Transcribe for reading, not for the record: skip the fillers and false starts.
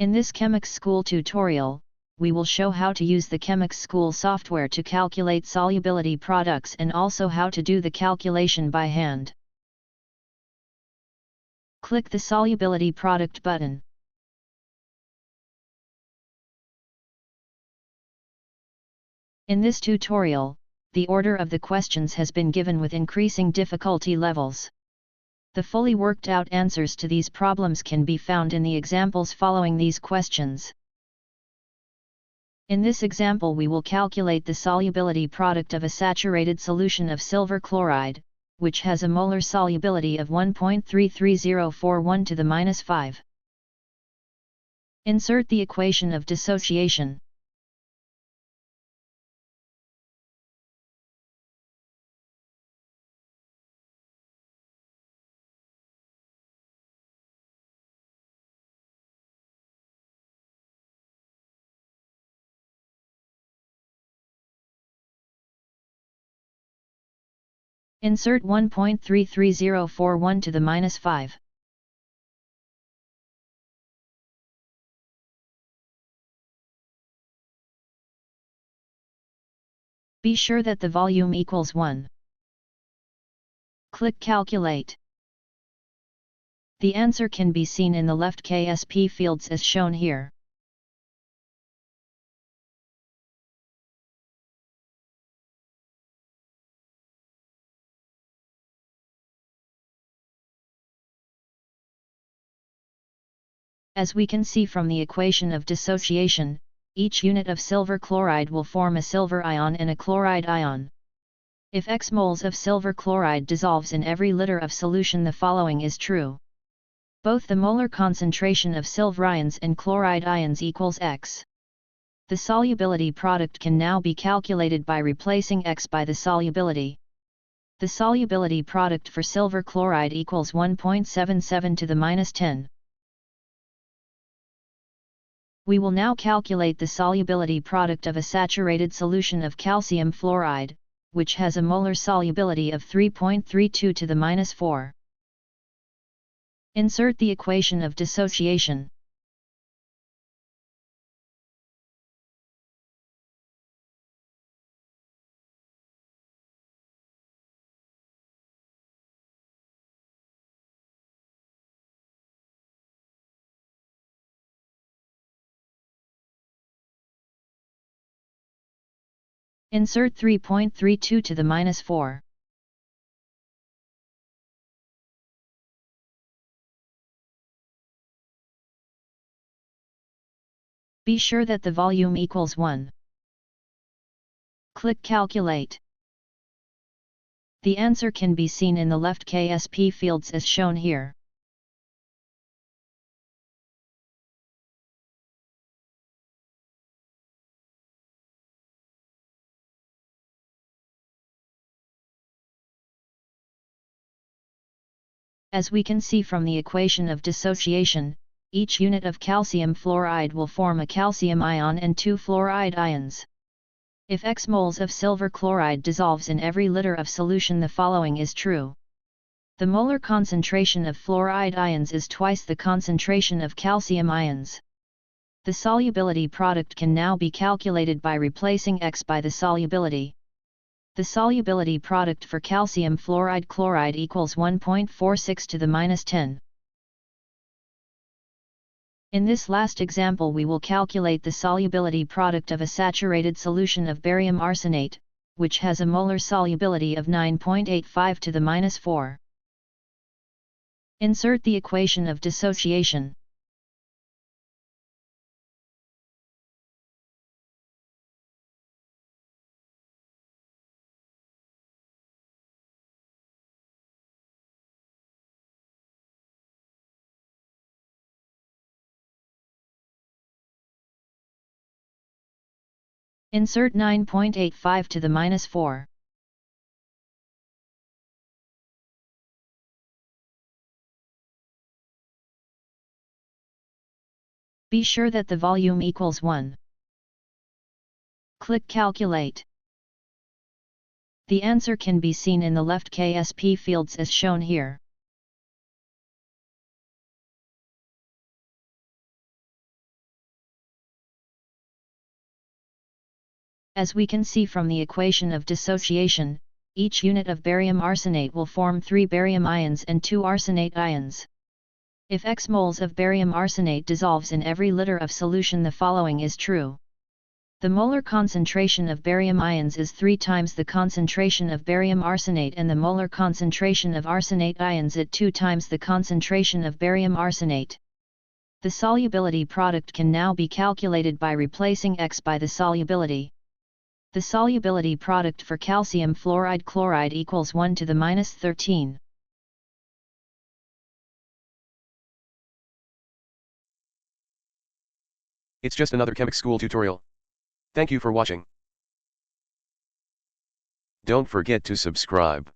In this CHEMIX School tutorial, we will show how to use the CHEMIX School software to calculate solubility products and also how to do the calculation by hand. Click the Solubility Product button. In this tutorial, the order of the questions has been given with increasing difficulty levels. The fully worked out answers to these problems can be found in the examples following these questions. In this example we will calculate the solubility product of a saturated solution of silver chloride, which has a molar solubility of 1.33041 to the minus 5. Insert the equation of dissociation. Insert 1.33041 to the minus 5. Be sure that the volume equals 1. Click Calculate. The answer can be seen in the left KSP fields as shown here. As we can see from the equation of dissociation, each unit of silver chloride will form a silver ion and a chloride ion. If X moles of silver chloride dissolves in every liter of solution, the following is true. Both the molar concentration of silver ions and chloride ions equals X. The solubility product can now be calculated by replacing X by the solubility. The solubility product for silver chloride equals 1.77 to the minus 10. We will now calculate the solubility product of a saturated solution of calcium fluoride, which has a molar solubility of 3.32 to the minus 4. Insert the equation of dissociation. Insert 3.32 to the minus 4. Be sure that the volume equals 1. Click Calculate. The answer can be seen in the left KSP fields as shown here. As we can see from the equation of dissociation, each unit of calcium fluoride will form a calcium ion and 2 fluoride ions. If X moles of silver chloride dissolves in every liter of solution, the following is true. The molar concentration of fluoride ions is twice the concentration of calcium ions. The solubility product can now be calculated by replacing X by the solubility. The solubility product for calcium fluoride chloride equals 1.46 to the minus 10. In this last example we will calculate the solubility product of a saturated solution of barium arsenate, which has a molar solubility of 9.85 to the minus 4. Insert the equation of dissociation. Insert 9.85 to the minus 4. Be sure that the volume equals 1. Click Calculate. The answer can be seen in the left KSP fields as shown here. As we can see from the equation of dissociation, each unit of barium arsenate will form 3 barium ions and 2 arsenate ions. If X moles of barium arsenate dissolves in every liter of solution, the following is true. The molar concentration of barium ions is 3 times the concentration of barium arsenate, and the molar concentration of arsenate ions at 2 times the concentration of barium arsenate. The solubility product can now be calculated by replacing X by the solubility. The solubility product for calcium fluoride chloride equals 1 to the minus 13. It's just another CHEMIX school tutorial. Thank you for watching. Don't forget to subscribe.